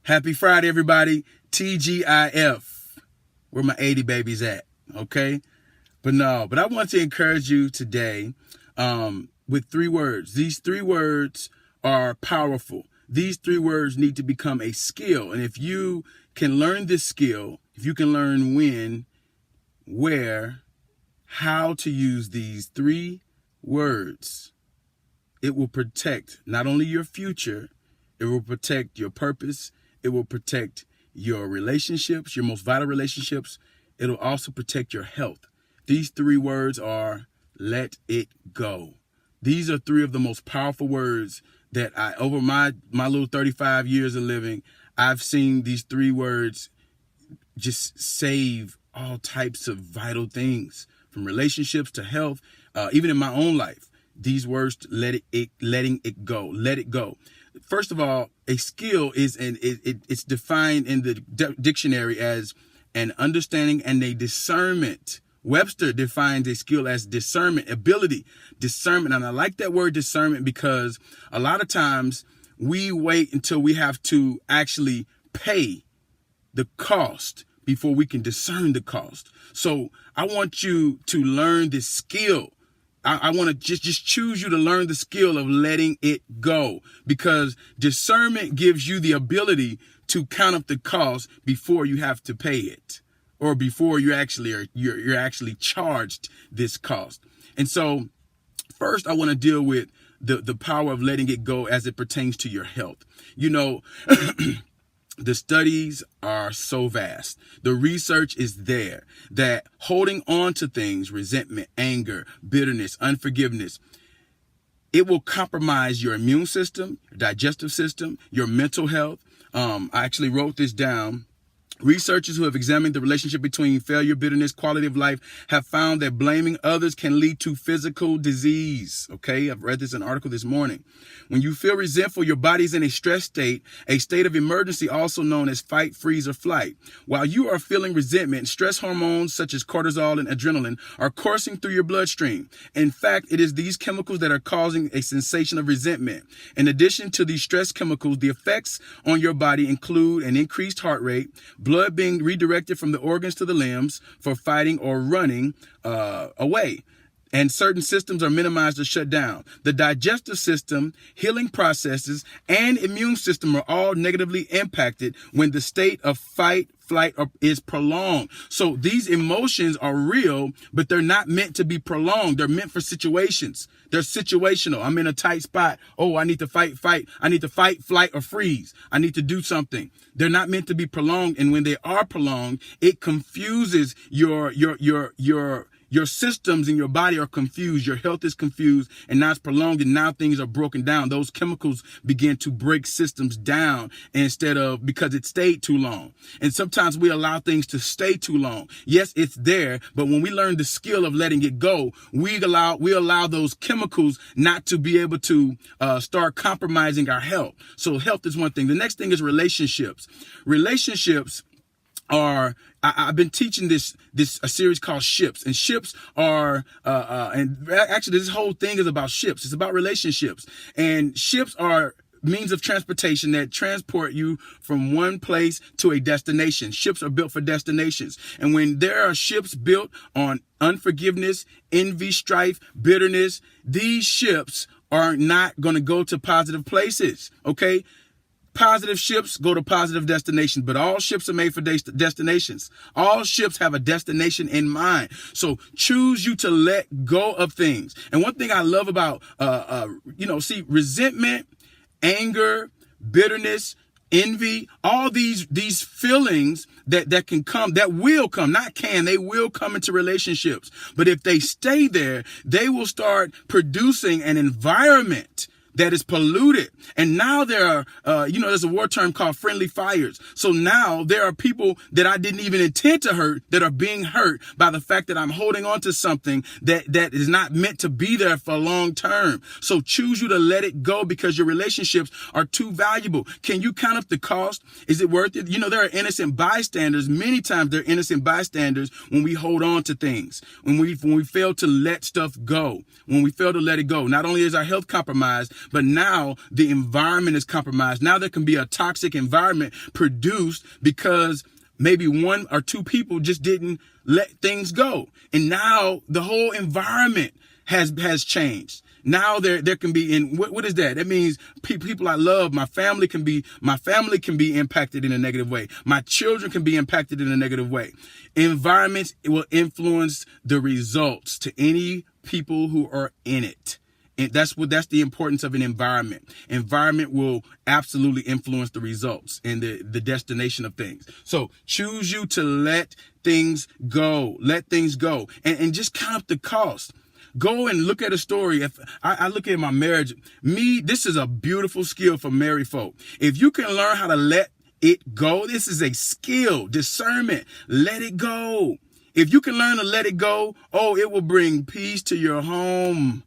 Happy Friday, everybody. TGIF. Where my 80 babies at? Okay? But I want to encourage you today with 3 words. These 3 words are powerful. These 3 words need to become a skill. And if you can learn this skill, if you can learn when, where, how to use these 3 words, it will protect not only your future, it will protect your purpose, it will protect your relationships, your most vital relationships. It'll also protect your health. These 3 words are let it go. These are 3 of the most powerful words that over my little 35 years of living, I've seen these 3 words just save all types of vital things, from relationships to health, even in my own life. These words, letting it go, let it go. First of all, a skill is it's defined in the dictionary as an understanding and a discernment. Webster defines a skill as discernment, ability, discernment. And I like that word discernment because a lot of times we wait until we have to actually pay the cost before we can discern the cost. So I want you to learn this skill. I want to just choose you to learn the skill of letting it go, because discernment gives you the ability to count up the cost before you have to pay it, or before you're actually charged this cost. And so first I want to deal with the power of letting it go as it pertains to your health. You know, the studies are so vast. The research is there that holding on to things, resentment, anger, bitterness, unforgiveness, it will compromise your immune system, your digestive system, your mental health. I actually wrote this down. Researchers who have examined the relationship between failure, bitterness, quality of life have found that blaming others can lead to physical disease. Okay, I've read this in an article this morning. When you feel resentful, your body's in a stress state, a state of emergency, also known as fight, freeze, or flight. While you are feeling resentment, stress hormones such as cortisol and adrenaline are coursing through your bloodstream. In fact, it is these chemicals that are causing a sensation of resentment. In addition to these stress chemicals, the effects on your body include an increased heart rate, blood being redirected from the organs to the limbs for fighting or running away. And certain systems are minimized or shut down. The digestive system, healing processes, and immune system are all negatively impacted when the state of fight, flight is prolonged. So these emotions are real, but they're not meant to be prolonged. They're meant for situations. They're situational. I'm in a tight spot. Oh, I need to fight. I need to fight, flight, or freeze. I need to do something. They're not meant to be prolonged. And when they are prolonged, it confuses your systems in your body are confused. Your health is confused, and now it's prolonged, and now things are broken down. Those chemicals begin to break systems down because it stayed too long. And sometimes we allow things to stay too long. Yes, it's there, but when we learn the skill of letting it go, we allow those chemicals not to be able to start compromising our health. So health is one thing. The next thing is relationships. Relationships are, I've been teaching a series called Ships, and ships are, and actually this whole thing is about ships. It's about relationships, and ships are means of transportation that transport you from one place to a destination. Ships are built for destinations. And when there are ships built on unforgiveness, envy, strife, bitterness, these ships are not going to go to positive places. Okay. Positive ships go to positive destinations, but all ships are made for destinations. All ships have a destination in mind. So choose you to let go of things. And one thing I love about, resentment, anger, bitterness, envy, all these feelings that can come, that will come, not can, they will come into relationships. But if they stay there, they will start producing an environment that is polluted. And now there are, there's a war term called friendly fires. So now there are people that I didn't even intend to hurt that are being hurt by the fact that I'm holding on to something that is not meant to be there for long term. So choose you to let it go because your relationships are too valuable. Can you count up the cost? Is it worth it? There are innocent bystanders. Many times there are innocent bystanders when we hold on to things, when we fail to let stuff go, when we fail to let it go. Not only is our health compromised, but now the environment is compromised. Now there can be a toxic environment produced because maybe one or two people just didn't let things go. And now the whole environment has changed. Now there can be, in what is that? That means people I love, my family can be impacted in a negative way. My children can be impacted in a negative way. Environments will influence the results to any people who are in it. And that's the importance of an environment. Environment will absolutely influence the results and the destination of things. So choose you to let things go. Let things go. And just count up the cost. Go and look at a story. If I look at my marriage, this is a beautiful skill for married folk. If you can learn how to let it go, this is a skill, discernment. Let it go. If you can learn to let it go, it will bring peace to your home.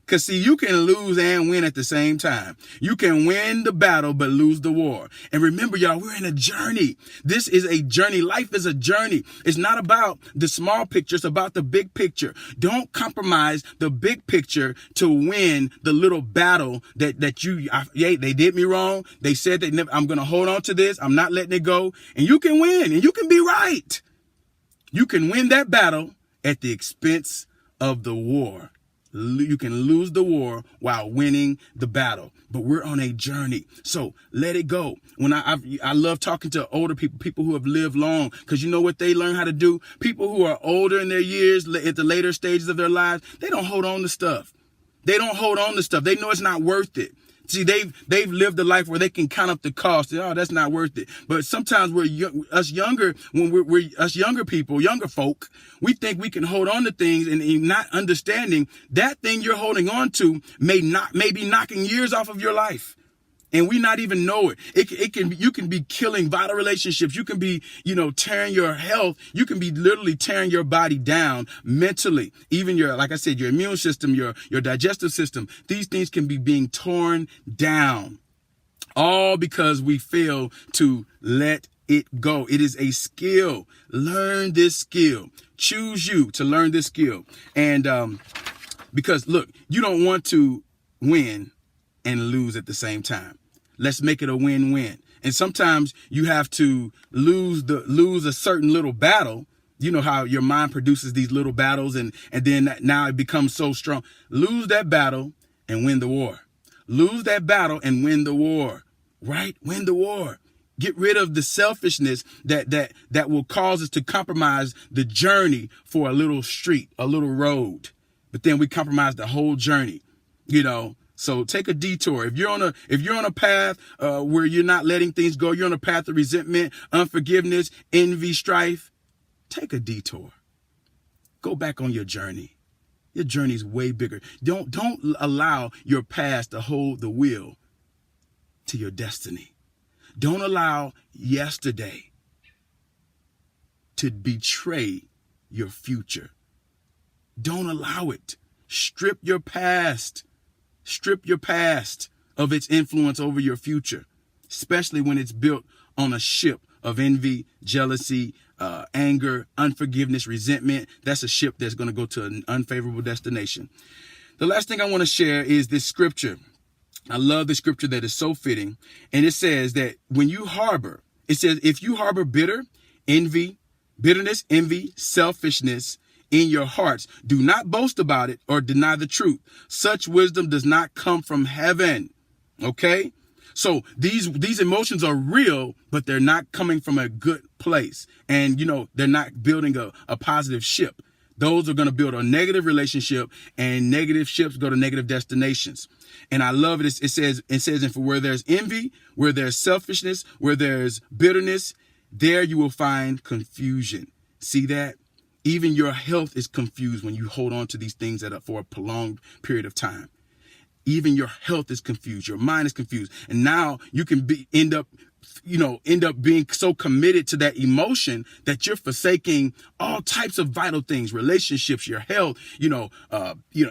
Because, see, you can lose and win at the same time. You can win the battle, but lose the war. And remember, y'all, we're in a journey. This is a journey. Life is a journey. It's not about the small picture. It's about the big picture. Don't compromise the big picture to win the little battle they did me wrong. They said that I'm going to hold on to this. I'm not letting it go. And you can win and you can be right. You can win that battle at the expense of the war. You can lose the war while winning the battle, but we're on a journey. So let it go. When I love talking to older people who have lived long, because you know what they learn how to do? People who are older in their years, at the later stages of their lives, they don't hold on to stuff. They don't hold on to stuff. They know it's not worth it. See, they've lived a life where they can count up the cost. That's not worth it. But sometimes us younger people, younger folk, we think we can hold on to things and not understanding that thing you're holding on to may be knocking years off of your life. And we not even know it. You can be killing vital relationships. You can be, tearing your health. You can be literally tearing your body down mentally. Even like I said, your immune system, your digestive system. These things can be being torn down. All because we fail to let it go. It is a skill. Learn this skill. Choose you to learn this skill. And because look, you don't want to win and lose at the same time. Let's make it a win-win. And sometimes you have to lose a certain little battle. You know how your mind produces these little battles and then now it becomes so strong. Lose that battle and win the war. Lose that battle and win the war, right? Win the war. Get rid of the selfishness that will cause us to compromise the journey for a little street, a little road. But then we compromise the whole journey, So take a detour. If you're on a path where you're not letting things go, you're on a path of resentment, unforgiveness, envy, strife, take a detour. Go back on your journey. Your journey's way bigger. Don't allow your past to hold the wheel to your destiny. Don't allow yesterday to betray your future. Don't allow it. Strip your past of its influence over your future, especially when it's built on a ship of envy, jealousy, anger, unforgiveness, resentment. That's a ship that's going to go to an unfavorable destination. The last thing I want to share is this scripture. I love the scripture that is so fitting. And it says that if you harbor bitterness, envy, selfishness, in your hearts, do not boast about it or deny the truth. Such wisdom does not come from heaven. Okay? So these emotions are real, but they're not coming from a good place. And, they're not building a positive ship. Those are going to build a negative relationship, and negative ships go to negative destinations. And I love it. It says, and for where there's envy, where there's selfishness, where there's bitterness, there you will find confusion. See that? Even your health is confused when you hold on to these things for a prolonged period of time. Even your health is confused. Your mind is confused. And now you can end up end up being so committed to that emotion that you're forsaking all types of vital things, relationships, your health,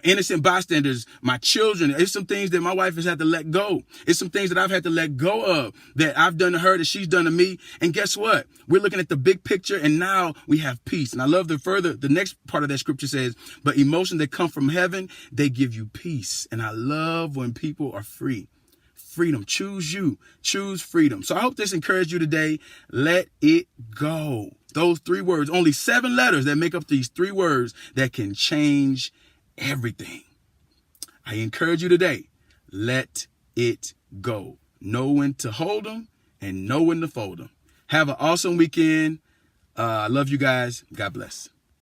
innocent bystanders, my children. It's some things that my wife has had to let go. It's some things that I've had to let go of that I've done to her that she's done to me. And guess what? We're looking at the big picture, and now we have peace. And I love the next part of that scripture says, but emotions that come from heaven, they give you peace. And I love when people are free. Freedom. Choose you. Choose freedom. So I hope this encouraged you today. Let it go. Those 3 words, only 7 letters that make up these 3 words that can change everything. I encourage you today. Let it go. Know when to hold them and know when to fold them. Have an awesome weekend. I love you guys. God bless.